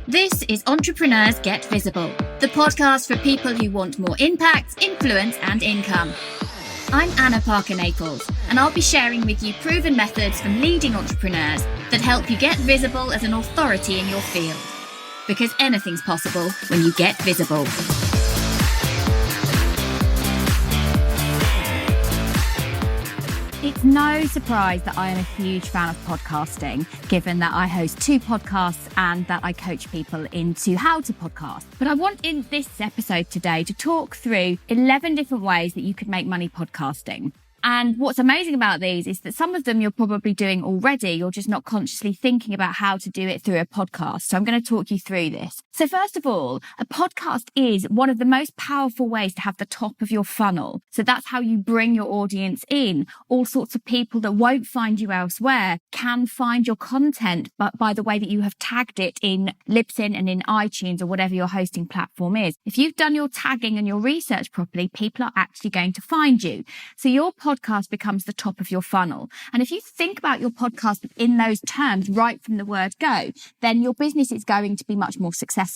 This is Entrepreneurs Get Visible, the podcast for people who want more impact, influence, and income. I'm Anna Parker-Naples, and I'll be sharing with you proven methods from leading entrepreneurs that help you get visible as an authority in your field. Because anything's possible when you get visible. It's no surprise that I am a huge fan of podcasting, given that I host 2 podcasts and that I coach people into how to podcast. But I want in this episode today to talk through 11 different ways that you could make money podcasting. And what's amazing about these is that some of them you're probably doing already. You're just not consciously thinking about how to do it through a podcast. So I'm going to talk you through this. So first of all, a podcast is one of the most powerful ways to have the top of your funnel. So that's how you bring your audience in. All sorts of people that won't find you elsewhere can find your content, but by the way that you have tagged it in Libsyn and in iTunes or whatever your hosting platform is. If you've done your tagging and your research properly, people are actually going to find you. So your podcast becomes the top of your funnel. And if you think about your podcast in those terms right from the word go, then your business is going to be much more successful.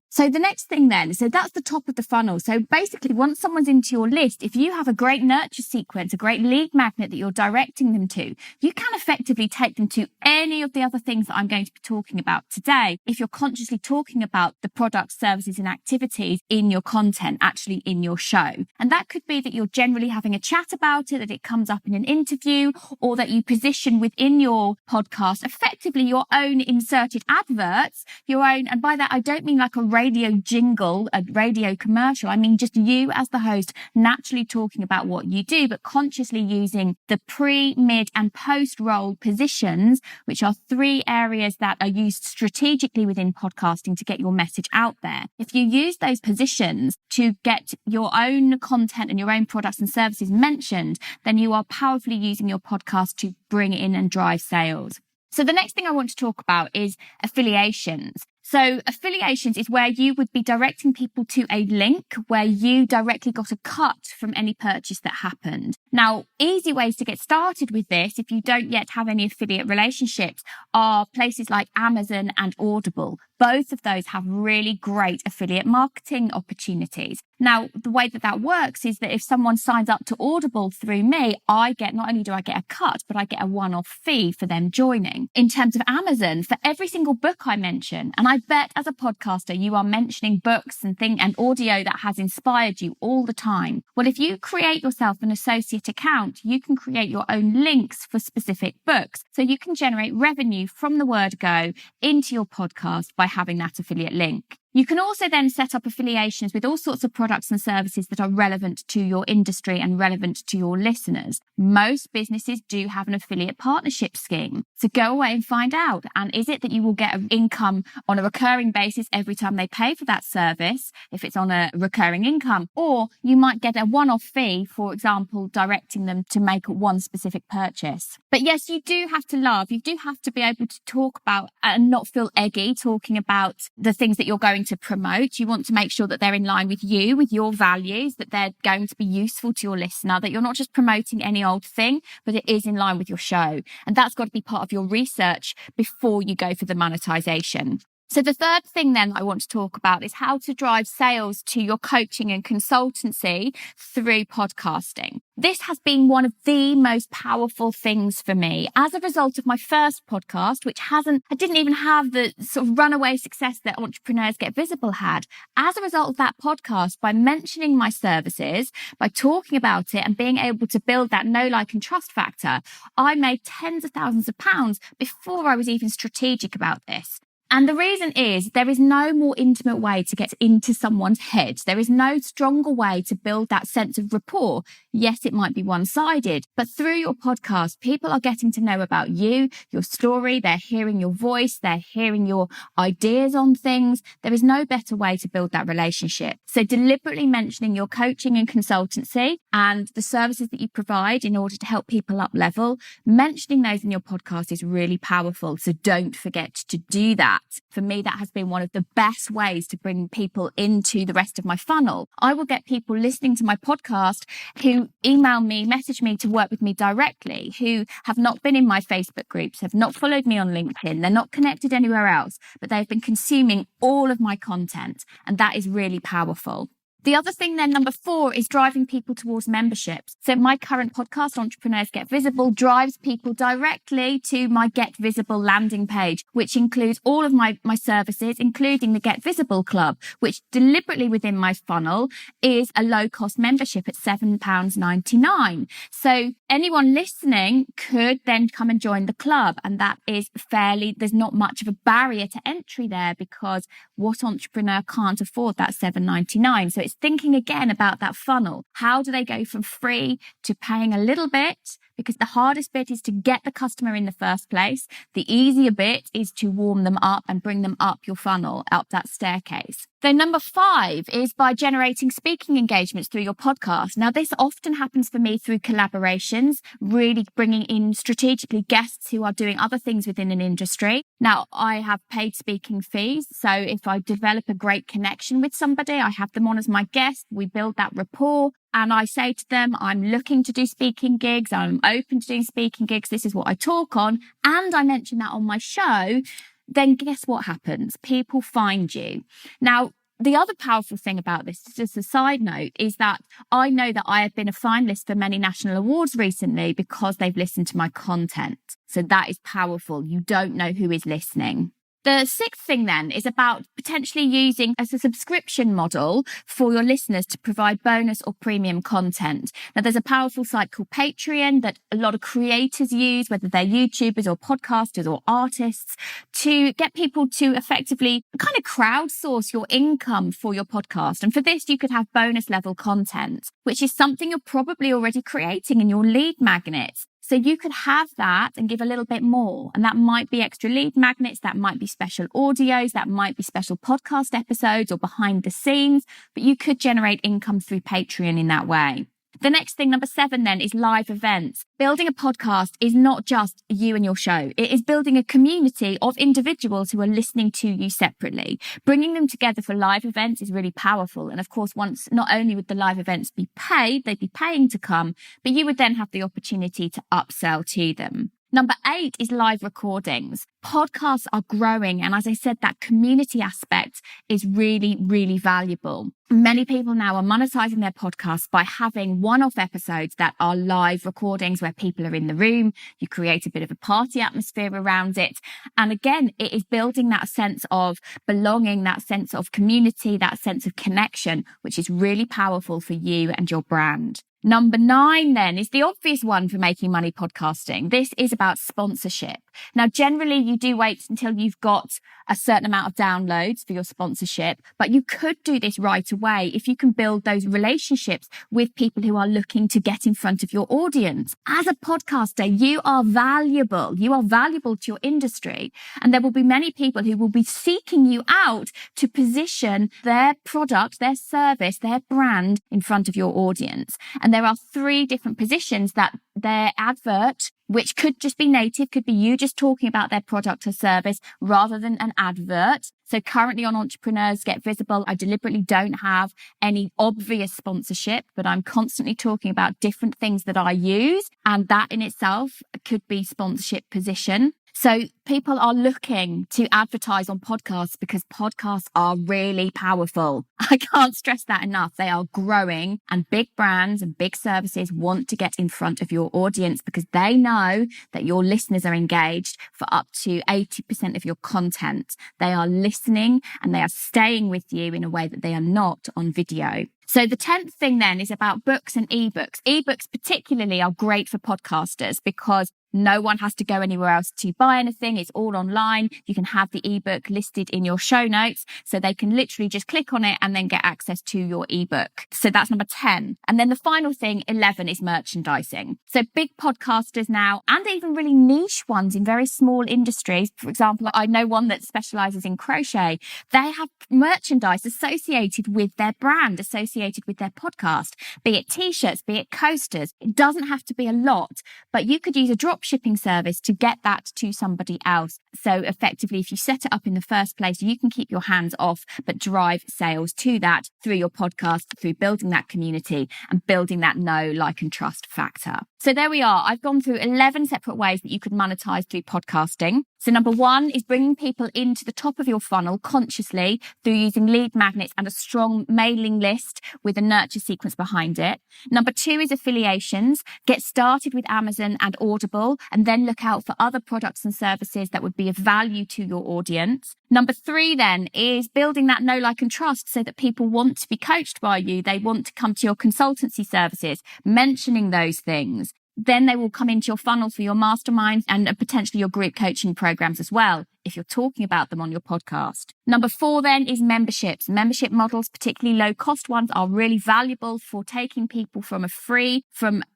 So the next thing then, so that's the top of the funnel. So basically once someone's into your list, if you have a great nurture sequence, a great lead magnet that you're directing them to, you can effectively take them to any of the other things that I'm going to be talking about today. If you're consciously talking about the products, services and activities in your content, actually in your show. And that could be that you're generally having a chat about it, that it comes up in an interview, or that you position within your podcast effectively your own inserted adverts, your own, and by that I don't mean like a radio jingle, a radio commercial. I mean just you as the host naturally talking about what you do, but consciously using the pre, mid and post roll positions, which are 3 areas that are used strategically within podcasting to get your message out there. If you use those positions to get your own content and your own products and services mentioned, then you are powerfully using your podcast to bring in and drive sales. So the next thing I want to talk about is affiliations. So affiliations is where you would be directing people to a link where you directly got a cut from any purchase that happened. Now, easy ways to get started with this, if you don't yet have any affiliate relationships, are places like Amazon and Audible. Both of those have really great affiliate marketing opportunities. Now, the way that works is that if someone signs up to Audible through me, not only do I get a cut, but I get a one-off fee for them joining. In terms of Amazon, for every single book I mention, and I bet as a podcaster, you are mentioning books and audio that has inspired you all the time. Well, if you create yourself an associate account, you can create your own links for specific books. So you can generate revenue from the word go into your podcast by having that affiliate link. You can also then set up affiliations with all sorts of products and services that are relevant to your industry and relevant to your listeners. Most businesses do have an affiliate partnership scheme. So go away and find out. And is it that you will get an income on a recurring basis every time they pay for that service, if it's on a recurring income, or you might get a one-off fee, for example, directing them to make one specific purchase. But yes, you do have to be able to talk about and not feel eggy talking about the things that you're going to promote. You want to make sure that they're in line with you, with your values, that they're going to be useful to your listener, that you're not just promoting any old thing, but it is in line with your show. And that's got to be part of your research before you go for the monetization. So the third thing then I want to talk about is how to drive sales to your coaching and consultancy through podcasting. This has been one of the most powerful things for me as a result of my first podcast, which I didn't even have the sort of runaway success that Entrepreneurs Get Visible had. As a result of that podcast, by mentioning my services, by talking about it and being able to build that know, like and trust factor, I made tens of thousands of pounds before I was even strategic about this. And the reason is there is no more intimate way to get into someone's head. There is no stronger way to build that sense of rapport. Yes, it might be one-sided, but through your podcast, people are getting to know about you, your story. They're hearing your voice. They're hearing your ideas on things. There is no better way to build that relationship. So deliberately mentioning your coaching and consultancy and the services that you provide in order to help people up level, mentioning those in your podcast is really powerful. So don't forget to do that. that, for me, that has been one of the best ways to bring people into the rest of my funnel. I will get people listening to my podcast who email me, message me to work with me directly, who have not been in my Facebook groups, have not followed me on LinkedIn, they're not connected anywhere else, but they've been consuming all of my content. And that is really powerful. The other thing then, number 4, is driving people towards memberships. So my current podcast, Entrepreneurs Get Visible, drives people directly to my Get Visible landing page, which includes all of my services, including the Get Visible Club, which deliberately within my funnel is a low-cost membership at £7.99. So anyone listening could then come and join the club. And that is there's not much of a barrier to entry there, because what entrepreneur can't afford that £7.99? So it's thinking again about that funnel. How do they go from free to paying a little bit? Because the hardest bit is to get the customer in the first place. The easier bit is to warm them up and bring them up your funnel, up that staircase. Then number 5 is by generating speaking engagements through your podcast. Now, this often happens for me through collaborations, really bringing in strategically guests who are doing other things within an industry. Now, I have paid speaking fees. So if I develop a great connection with somebody, I have them on as my guest. We build that rapport. And I say to them, I'm looking to do speaking gigs. I'm open to doing speaking gigs. This is what I talk on. And I mention that on my show. Then guess what happens? People find you. Now, the other powerful thing about this, just a side note, is that I know that I have been a finalist for many national awards recently because they've listened to my content. So that is powerful. You don't know who is listening. The 6th thing then is about potentially using as a subscription model for your listeners to provide bonus or premium content. Now, there's a powerful site called Patreon that a lot of creators use, whether they're YouTubers or podcasters or artists, to get people to effectively kind of crowdsource your income for your podcast. And for this, you could have bonus level content, which is something you're probably already creating in your lead magnets. So you could have that and give a little bit more. And that might be extra lead magnets. That might be special audios. That might be special podcast episodes or behind the scenes. But you could generate income through Patreon in that way. The next thing, number 7 then, is live events. Building a podcast is not just you and your show. It is building a community of individuals who are listening to you separately. Bringing them together for live events is really powerful. And of course, once not only would the live events be paid, they'd be paying to come, but you would then have the opportunity to upsell to them. Number 8 is live recordings. Podcasts are growing. And as I said, that community aspect is really, really valuable. Many people now are monetizing their podcasts by having one-off episodes that are live recordings where people are in the room. You create a bit of a party atmosphere around it. And again, it is building that sense of belonging, that sense of community, that sense of connection, which is really powerful for you and your brand. Number 9 then is the obvious one for making money podcasting. This is about sponsorship. Now, generally you do wait until you've got a certain amount of downloads for your sponsorship, but you could do this right away if you can build those relationships with people who are looking to get in front of your audience. As a podcaster, you are valuable. You are valuable to your industry, and there will be many people who will be seeking you out to position their product, their service, their brand in front of your audience. And there are 3 different positions that their advert, which could just be native, could be you just talking about their product or service rather than an advert. So currently on Entrepreneurs Get Visible, I deliberately don't have any obvious sponsorship, but I'm constantly talking about different things that I use. And that in itself could be sponsorship position. So people are looking to advertise on podcasts because podcasts are really powerful. I can't stress that enough. They are growing, and big brands and big services want to get in front of your audience because they know that your listeners are engaged for up to 80% of your content. They are listening and they are staying with you in a way that they are not on video. So the 10th thing then is about books and ebooks. Ebooks particularly are great for podcasters because no one has to go anywhere else to buy anything. It's all online. You can have the ebook listed in your show notes, so they can literally just click on it and then get access to your ebook. So that's number 10. And then the final thing, 11, is merchandising. So big podcasters now, and even really niche ones in very small industries. For example, I know one that specializes in crochet. They have merchandise associated with their brand, associated with their podcast, be it t-shirts, be it coasters. It doesn't have to be a lot, but you could use a drop shipping service to get that to somebody else. So effectively, if you set it up in the first place, you can keep your hands off, but drive sales to that through your podcast, through building that community and building that know, like, and trust factor. So there we are. I've gone through 11 separate ways that you could monetize through podcasting. So number one is bringing people into the top of your funnel consciously through using lead magnets and a strong mailing list with a nurture sequence behind it. Number two is affiliations. Get started with Amazon and Audible, and then look out for other products and services that would be of value to your audience. Number three then is building that know, like, and trust so that people want to be coached by you. They want to come to your consultancy services, mentioning those things. Then they will come into your funnel for your masterminds and potentially your group coaching programs as well, if you're talking about them on your podcast. Number four then is memberships. Membership models, particularly low cost ones, are really valuable for taking people from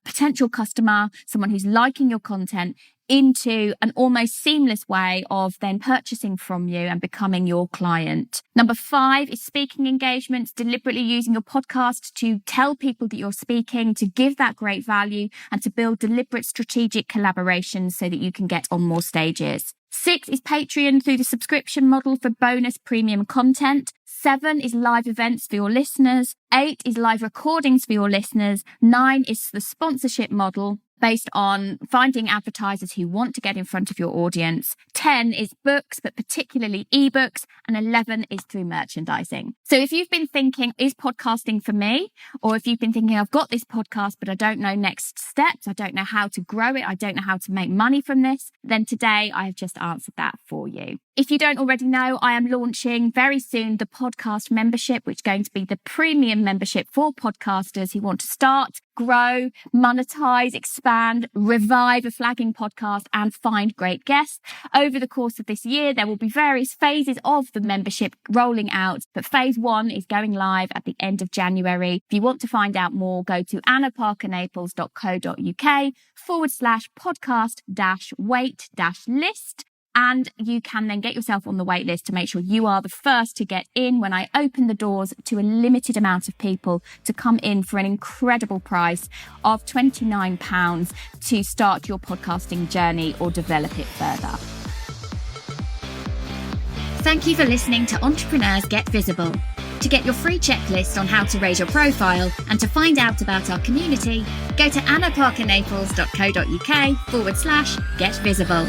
potential customer, someone who's liking your content, into an almost seamless way of then purchasing from you and becoming your client. Number five is speaking engagements, deliberately using your podcast to tell people that you're speaking, to give that great value and to build deliberate strategic collaborations so that you can get on more stages. 6 is Patreon through the subscription model for bonus premium content. 7 is live events for your listeners. 8 is live recordings for your listeners. 9 is the sponsorship model based on finding advertisers who want to get in front of your audience. 10 is books, but particularly ebooks. And 11 is through merchandising. So if you've been thinking, is podcasting for me? Or if you've been thinking, I've got this podcast, but I don't know next steps. I don't know how to grow it. I don't know how to make money from this. Then today I have just answered that for you. If you don't already know, I am launching very soon the podcast membership, which is going to be the premium membership for podcasters who want to start, grow, monetize, expand, revive a flagging podcast and find great guests. Over the course of this year, there will be various phases of the membership rolling out, but phase 1 is going live at the end of January. If you want to find out more, go to annaparker-naples.co.uk/podcast-wait-list. And you can then get yourself on the wait list to make sure you are the first to get in when I open the doors to a limited amount of people to come in for an incredible price of £29 to start your podcasting journey or develop it further. Thank you for listening to Entrepreneurs Get Visible. To get your free checklist on how to raise your profile and to find out about our community, go to annaparker-naples.co.uk/get visible.